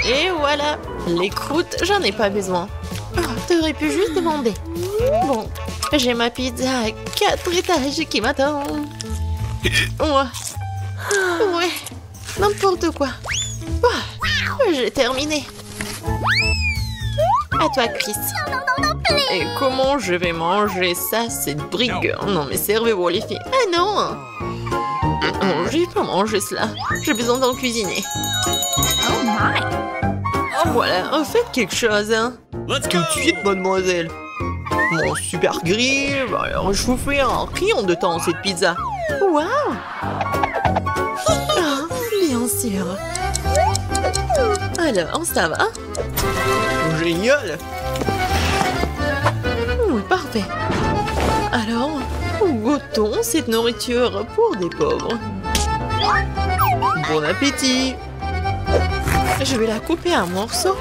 Et voilà. Les croûtes, j'en ai pas besoin. Oh, t'aurais pu juste demander. Bon, j'ai ma pizza à 4 étages qui m'attend. Ouais, n'importe quoi. Oh, j'ai terminé. À toi, Chris. Et comment je vais manger ça, cette brigue? Non, mais servez-vous, les filles. Ah non! Non, je vais pas manger cela. J'ai besoin d'en cuisiner. Oh my. Oh, voilà, faites quelque chose, hein. Let's Tout go. de suite, mademoiselle. Mon super grill, alors je vous fais un rayon de temps cette pizza. Waouh! Ah, bien sûr. Alors, ça va? Génial! Oui, parfait. Alors, goûtons cette nourriture pour des pauvres. Bon appétit! Je vais la couper en morceaux.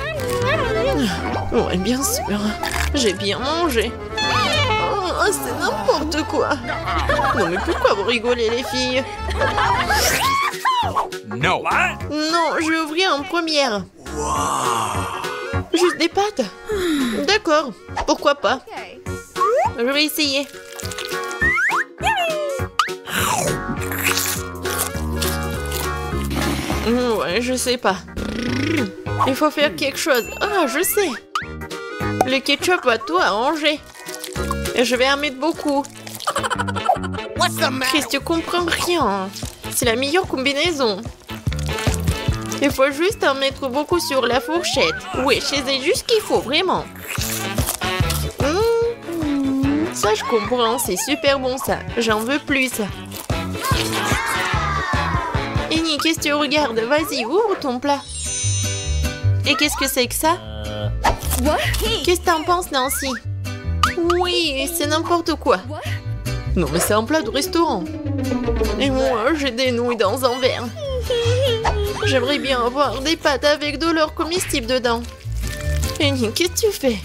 Oui, bien sûr. J'ai bien mangé. Oh, c'est n'importe quoi. Non, mais pourquoi vous rigolez, les filles? No. What? Non, je vais ouvrir en première. Juste des pâtes? D'accord, pourquoi pas. Je vais essayer. Ouais, je sais pas. Il faut faire quelque chose. Ah, je sais. Le ketchup va tout arranger. Et je vais en mettre beaucoup. What's the matter? Chris, tu comprends rien. C'est la meilleure combinaison. Il faut juste en mettre beaucoup sur la fourchette. Oui, c'est juste ce qu'il faut, vraiment. Ça, je comprends. C'est super bon, ça. J'en veux plus. Annie, qu'est-ce que tu regardes? Vas-y, ouvre ton plat. Et qu'est-ce que c'est que ça? What? Qu'est-ce que t'en penses, Nancy? Oui, c'est n'importe quoi. Non, mais c'est un plat de restaurant. Et moi, j'ai des nouilles dans un verre. J'aimerais bien avoir des pâtes avec de l'or comestible dedans. Annie, qu'est-ce que tu fais?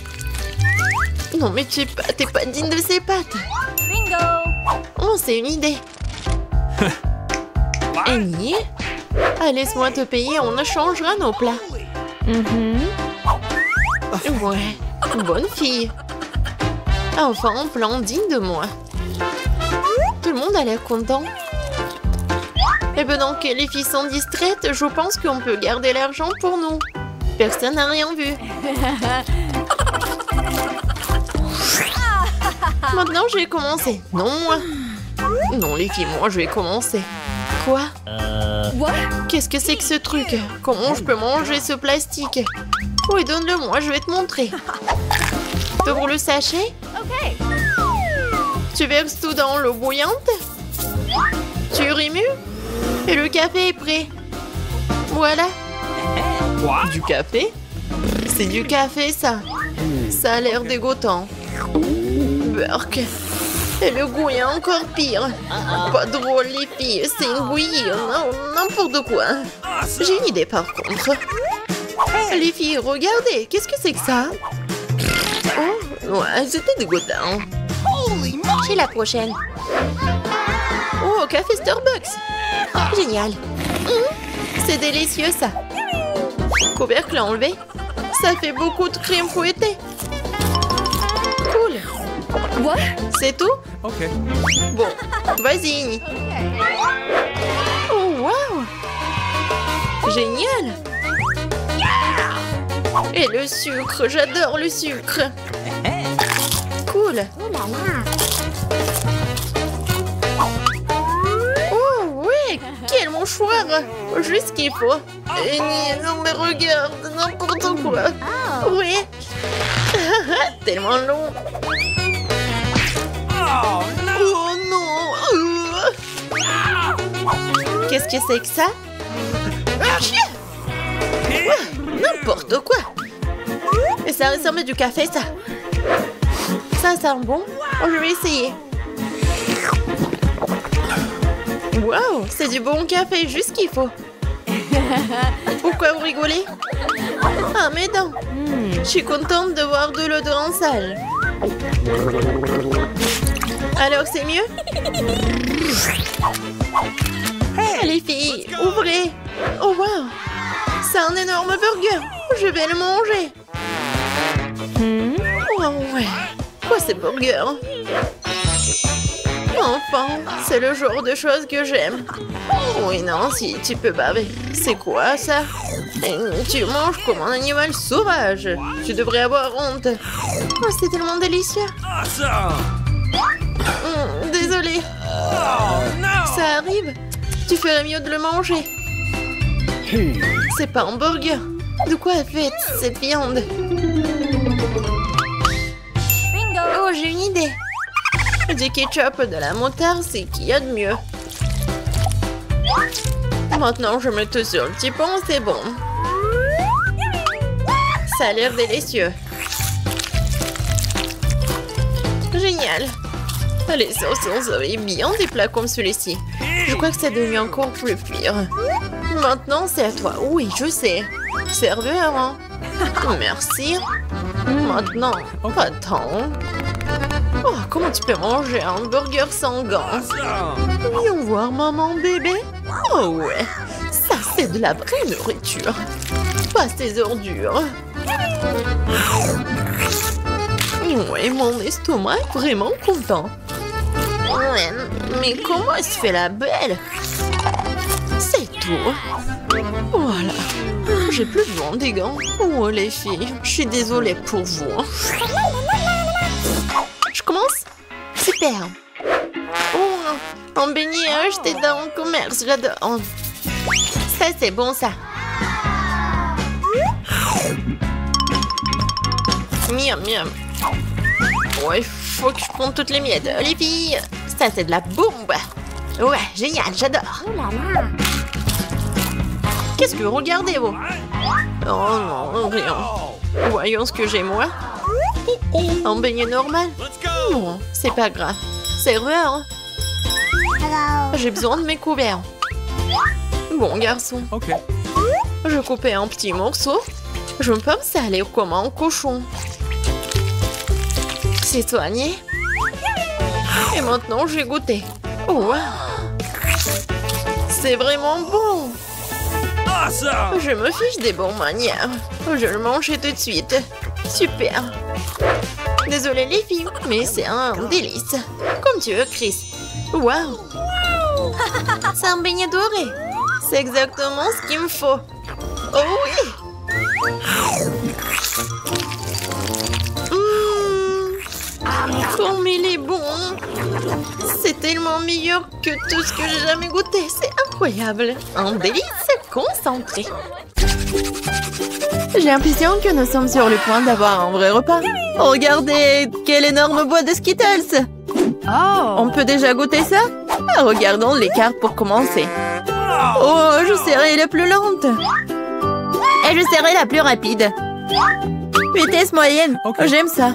Non, mais t'es pas digne de ces pâtes. Bingo. Oh, c'est une idée. Annie? Ah, laisse-moi te payer, on changera nos plats. Ouais, bonne fille. Enfin, un plan digne de moi. Tout le monde a l'air content. Et pendant que les filles sont distraites, je pense qu'on peut garder l'argent pour nous. Personne n'a rien vu. Maintenant, je vais commencer. Non, moi. Non, les filles, moi, je vais commencer. Quoi? What? Qu'est-ce que c'est que ce truc? Comment je peux manger ce plastique? Oui, donne-le-moi, je vais te montrer. T'ouvres le sachet? Okay. Tu verses tout dans l'eau bouillante? Tu remues? Et le café est prêt. Voilà. What? Du café? C'est du café, ça. Ça a l'air dégoûtant. Burk. Et le goût est encore pire. Pas drôle, les filles. C'est une bouillie. Non, n'importe quoi. J'ai une idée, par contre. Les filles, regardez. Qu'est-ce que c'est que ça? Oh, ouais, c'était dégoûtant. J'ai la prochaine. Oh, café Starbucks. Génial. C'est délicieux, ça. Couvercle enlevé. Ça fait beaucoup de crème fouettée. Cool. What? C'est tout? Okay. Bon, vas-y, Annie. Oh, waouh! Génial! Et le sucre, j'adore le sucre. Cool. Oh, ouais, quel mouchoir! Juste ce qu'il faut. Annie, non mais regarde, n'importe quoi. Oui. Tellement long. Oh no! Oh non. Qu'est-ce que c'est que ça? Un chien. N'importe quoi. Et ça ressemble à du café, ça. Ça sent bon. Oh, je vais essayer. Wow, c'est du bon café, juste ce qu'il faut. Pourquoi vous rigolez? Ah, mes dents. Je suis contente de voir de l'eau en salle. Alors, c'est mieux? Les filles, ouvrez. Oh, wow. C'est un énorme burger. Je vais le manger. Oh, ouais. Quoi, ces burgers? Enfin, c'est le genre de choses que j'aime. Oui, non, si tu peux baver. C'est quoi, ça? Tu manges comme un animal sauvage. Tu devrais avoir honte. Oh, c'est tellement délicieux. Awesome! Désolée. Oh no! Ça arrive. Tu ferais mieux de le manger. C'est pas un burger. De quoi est faite cette viande? Bingo. Oh, j'ai une idée. Du ketchup, de la moutarde, c'est qu'il y a de mieux. Maintenant, je mets tout sur le petit pont, c'est bon. Ça a l'air délicieux. Génial. Les sauces sont bien des plats comme celui-ci. Je crois que c'est devenu encore plus pire. Maintenant, c'est à toi. Oui, je sais. Serveur, hein? Merci. Maintenant, pas tant. Oh, comment tu peux manger un burger sans gants? Awesome! Viens voir maman bébé. Oh ouais, ça c'est de la vraie nourriture. Pas ces ordures. Ouais, mon estomac est vraiment content. Ouais, mais comment elle se fait la belle? C'est tout. Voilà. J'ai plus besoin des gants. Oh les filles, je suis désolée pour vous. Je commence? Super. Oh, un beignet acheté dans le commerce, j'adore. Ça, c'est bon, ça. Miam, miam. Ouais, faut que je prenne toutes les miettes. Les filles, ça, c'est de la bombe. Ouais, génial, j'adore. Qu'est-ce que vous regardez, vous? Oh non, rien. Voyons ce que j'ai, moi. Un beignet normal? Let's go! Non, c'est pas grave. Serveur, j'ai besoin de mes couverts. Bon, garçon. Okay. Je coupais un petit morceau. Je peux me saler comme un cochon. C'est soigné. Et maintenant, j'ai goûté. Oh, wow. C'est vraiment bon. Awesome! Je me fiche des bonnes manières. Je le mangeais tout de suite. Super. Désolée les filles, mais c'est un délice. Comme tu veux, Chris. Waouh. C'est un beignet doré. C'est exactement ce qu'il me faut. Oh oui. Comme il est bon. C'est tellement meilleur que tout ce que j'ai jamais goûté. C'est incroyable. Un délice concentré. J'ai l'impression que nous sommes sur le point d'avoir un vrai repas. Regardez, quelle énorme boîte de Skittles. On peut déjà goûter ça? Regardons les cartes pour commencer. Oh, je serai la plus lente. Et je serai la plus rapide. Vitesse moyenne. J'aime ça.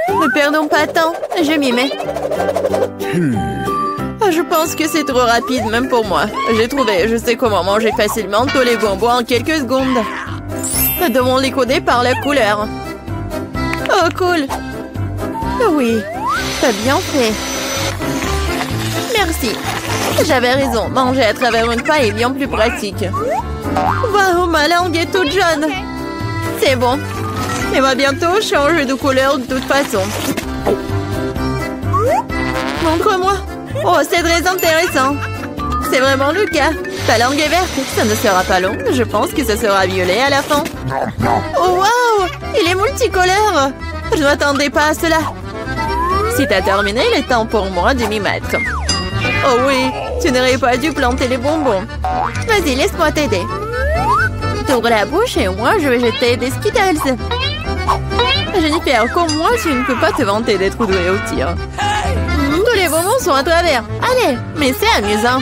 Ne perdons pas de temps. Je m'y mets. Je pense que c'est trop rapide, même pour moi. J'ai trouvé, je sais comment manger facilement tous les bonbons en quelques secondes. Nous devons les coder par la couleur. Oh, cool. Oui, t'as bien fait. Merci. J'avais raison, manger à travers une paille est bien plus pratique. Waouh, ma langue est toute jaune. C'est bon. Elle va bientôt changer de couleur de toute façon. Montre-moi. Oh, c'est très intéressant. C'est vraiment le cas. Ta langue est verte. Ça ne sera pas long. Je pense que ça sera violet à la fin. Oh, waouh! Il est multicolore. Je ne m'attendais pas à cela. Si t'as terminé, il est temps pour moi de m'y mettre. Oh oui, tu n'aurais pas dû planter les bonbons. Vas-y, laisse-moi t'aider. T'ouvres la bouche et moi, je vais jeter des Skittles. Je Jennifer, comme moi, tu ne peux pas te vanter d'être douée au tir. Tous les bonbons sont à travers. Allez, mais c'est amusant.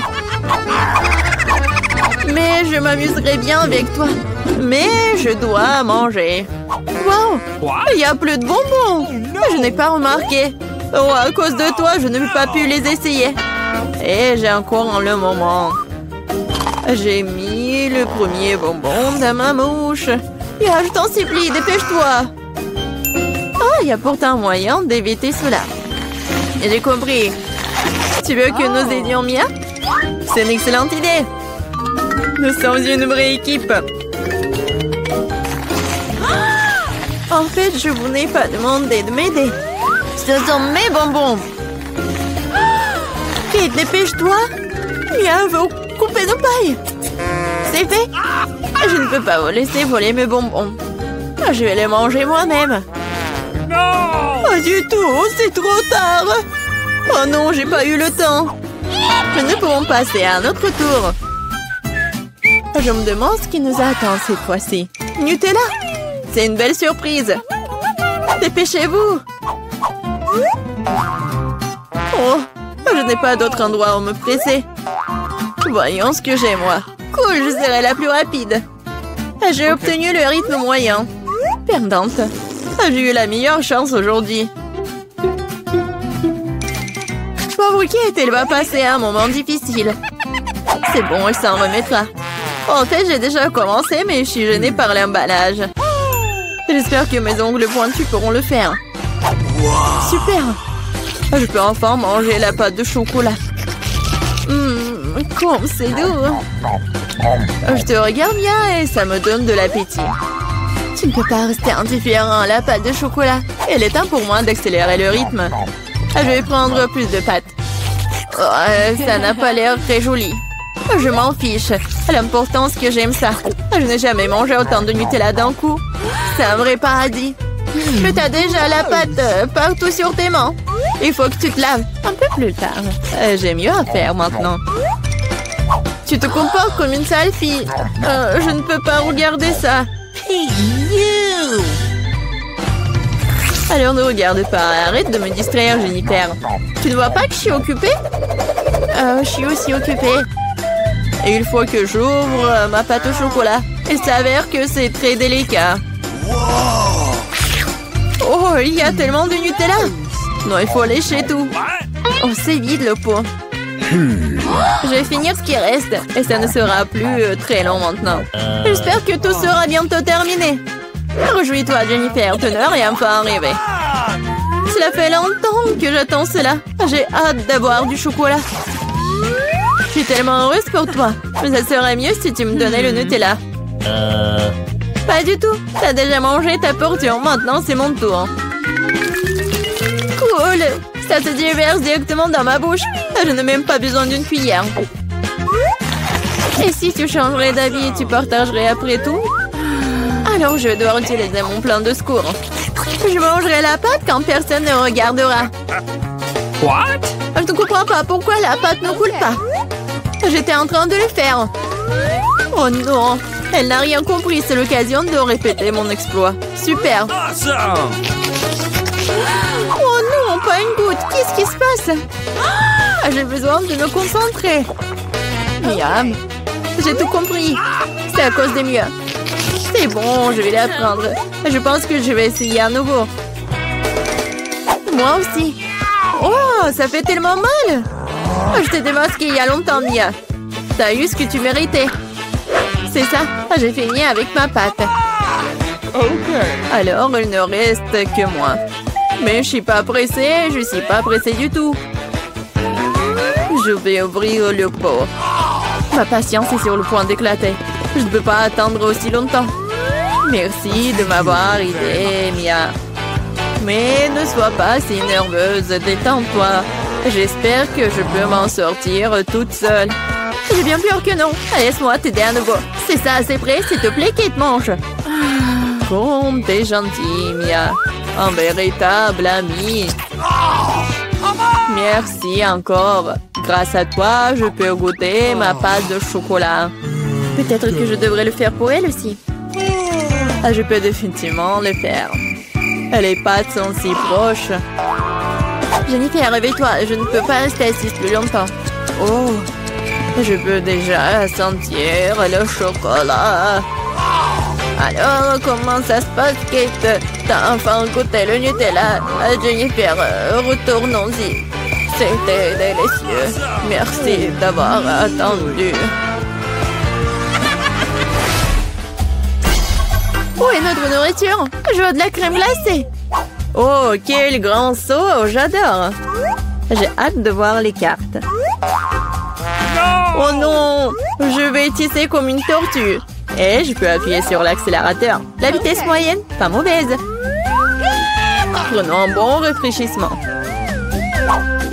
Mais je m'amuserai bien avec toi. Mais je dois manger. Wow, il n'y a plus de bonbons. Je n'ai pas remarqué. Oh, à cause de toi, je n'ai pas pu les essayer. Et j'ai encore le moment. J'ai mis le premier bonbon dans ma mouche. Yeah, je t'en supplie, dépêche-toi. Ah, il y a pourtant moyen d'éviter cela. J'ai compris. Tu veux que nous aidions Mia? C'est une excellente idée. Nous sommes une vraie équipe. En fait, je vous n'ai pas demandé de m'aider. Ce sont mes bonbons. Vite, dépêche-toi. Mia veut couper nos pailles. C'est fait. Je ne peux pas vous laisser voler mes bonbons. Je vais les manger moi-même. Non! Pas du tout, c'est trop tard. Oh non, j'ai pas eu le temps. Mais nous pouvons passer à un autre tour. Je me demande ce qui nous attend cette fois-ci. Nutella, c'est une belle surprise. Dépêchez-vous. Oh, je n'ai pas d'autre endroit où me presser. Voyons ce que j'ai, moi. Cool, je serai la plus rapide. J'ai obtenu le rythme moyen. Perdante. J'ai eu la meilleure chance aujourd'hui. Pauvre Kate, elle va passer un moment difficile. C'est bon, elle s'en remettra. En fait, j'ai déjà commencé, mais je suis gênée par l'emballage. J'espère que mes ongles pointus pourront le faire. Super. Je peux enfin manger la pâte de chocolat. Comme c'est doux. Je te regarde bien et ça me donne de l'appétit. Tu ne peux pas rester indifférent à la pâte de chocolat. Il est temps pour moi d'accélérer le rythme. Je vais prendre plus de pâtes. Oh, ça n'a pas l'air très joli. Je m'en fiche. L'important c'est que j'aime ça. Je n'ai jamais mangé autant de Nutella d'un coup. C'est un vrai paradis. Mais t'as déjà la pâte partout sur tes mains. Il faut que tu te laves un peu plus tard. J'ai mieux à faire maintenant. Tu te comportes comme une sale fille. Je ne peux pas regarder ça. Hey, you! Alors ne regarde pas. Arrête de me distraire, Jennifer. Tu ne vois pas que je suis occupée? Je suis aussi occupée. Et il faut que j'ouvre ma pâte au chocolat. Il s'avère que c'est très délicat. Oh, il y a tellement de Nutella. Non, il faut lécher tout. Oh, c'est vide le pot. Je vais finir ce qui reste. Et ça ne sera plus très long maintenant. J'espère que tout sera bientôt terminé. Réjouis-toi, Jennifer. Ton heure est enfin arrivée. Cela fait longtemps que j'attends cela. J'ai hâte d'avoir du chocolat. Je suis tellement heureuse pour toi. Mais ça serait mieux si tu me donnais le Nutella. Pas du tout. T'as déjà mangé ta portion. Maintenant, c'est mon tour. Cool. Ça se déverse directement dans ma bouche. Je n'ai même pas besoin d'une cuillère. Et si tu changerais d'avis et tu partagerais après tout? Alors je vais devoir utiliser mon plan de secours. Je mangerai la pâte quand personne ne regardera. What? Je ne comprends pas pourquoi la pâte ne coule pas. J'étais en train de le faire. Oh non, elle n'a rien compris. C'est l'occasion de répéter mon exploit. Super. Awesome! Oh non, pas une goutte. Qu'est-ce qui se passe? J'ai besoin de me concentrer. Miam. J'ai tout compris. C'est à cause des miens. C'est bon, je vais l'apprendre. Je pense que je vais essayer à nouveau. Moi aussi. Oh, ça fait tellement mal. Je t'ai démasqué il y a longtemps, Mia. T'as eu ce que tu méritais. C'est ça, j'ai fini avec ma pâte. Alors, il ne reste que moi. Mais je suis pas pressée, je suis pas pressée du tout. Je vais ouvrir le pot. Ma patience est sur le point d'éclater. Je ne peux pas attendre aussi longtemps. Merci de m'avoir aidé, Mia. Mais ne sois pas si nerveuse, détends-toi. J'espère que je peux m'en sortir toute seule. J'ai bien peur que non. Laisse-moi t'aider à nouveau. C'est ça, c'est prêt, s'il te plaît, Kate, mange. Comme t'es gentille, Mia. Un véritable ami. Merci encore. Grâce à toi, je peux goûter ma pâte de chocolat. Peut-être que je devrais le faire pour elle aussi. Je peux définitivement le faire. Les pâtes sont si proches. Jennifer, réveille-toi. Je ne peux pas rester assise plus longtemps. Oh, je peux déjà sentir le chocolat. Alors, comment ça se passe, Kate? T'as enfin goûté le Nutella? Jennifer, retournons-y. C'était délicieux. Merci d'avoir attendu. Où est notre nourriture? Je veux de la crème glacée. Oh, quel grand saut! J'adore. J'ai hâte de voir les cartes. Oh non! Je vais tisser comme une tortue. Et je peux appuyer sur l'accélérateur. La vitesse moyenne, pas mauvaise. Prenons un bon rafraîchissement.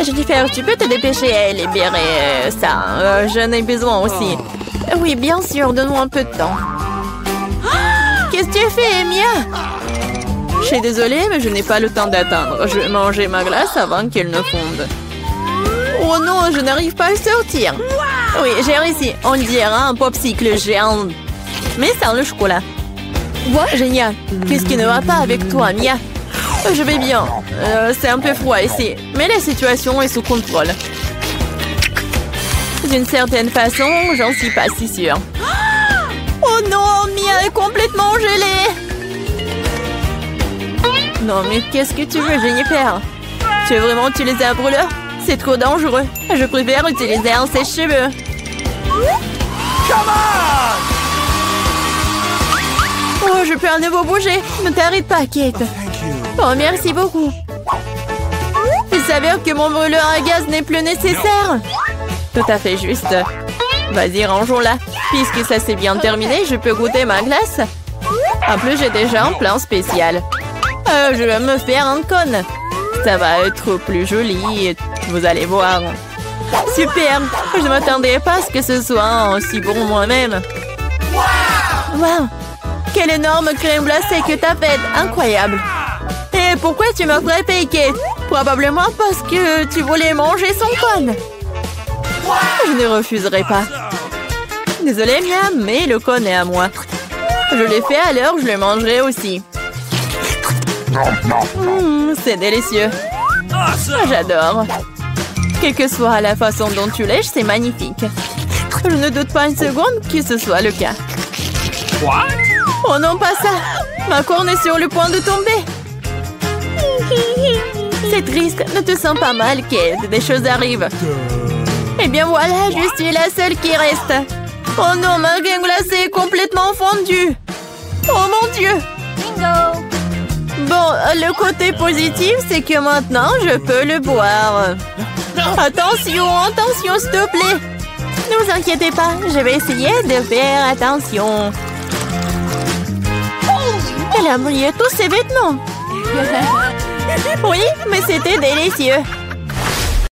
Jennifer, tu peux te dépêcher à libérer ça. J'en ai besoin aussi. Oui, bien sûr, donne-moi un peu de temps. Qu'est-ce que tu fais, Mia? Je suis désolée, mais je n'ai pas le temps d'attendre. Je vais manger ma glace avant qu'elle ne fonde. Oh non, je n'arrive pas à sortir. Oui, j'ai réussi. On dirait un popsicle géant. Mais sans le chocolat. What? Génial. Qu'est-ce qui ne va pas avec toi, Mia? Je vais bien. C'est un peu froid ici. Mais la situation est sous contrôle. D'une certaine façon, j'en suis pas si sûre. Oh non, Mia est complètement gelée. Non, mais qu'est-ce que tu veux, Jennifer? Tu veux vraiment utiliser un brûleur? C'est trop dangereux. Je préfère utiliser un sèche-cheveux. Oh, je peux à nouveau bouger. Ne t'arrête pas, Kate. Oh, merci beaucoup. Il s'avère que mon brûleur à gaz n'est plus nécessaire. Tout à fait juste. Vas-y, rangeons-la. Puisque ça s'est bien terminé, je peux goûter ma glace. En plus, j'ai déjà un plan spécial. Je vais me faire un cône. Ça va être plus joli. Vous allez voir. Super. Je ne m'attendais pas à ce que ce soit aussi bon moi-même. Wow. Quelle énorme crème glacée que t'as faite. Incroyable. Et pourquoi tu m'as frappé, Kate? Probablement parce que tu voulais manger son cône. Je ne refuserai pas. Désolée, Mia, mais le cône est à moi. Je l'ai fait, alors je le mangerai aussi. C'est délicieux. J'adore. Quelle que soit la façon dont tu lèches, c'est magnifique. Je ne doute pas une seconde que ce soit le cas. Oh non, pas ça. Ma corne est sur le point de tomber. C'est triste. Ne te sens pas mal, Kate. Des choses arrivent. Eh bien voilà, je suis la seule qui reste. Oh non, ma crème glacée est complètement fondue. Oh mon Dieu. Bingo! Bon, le côté positif, c'est que maintenant, je peux le boire. Attention, attention, s'il te plaît. Ne vous inquiétez pas, je vais essayer de faire attention. Elle a mouillé tous ses vêtements. Oui, mais c'était délicieux.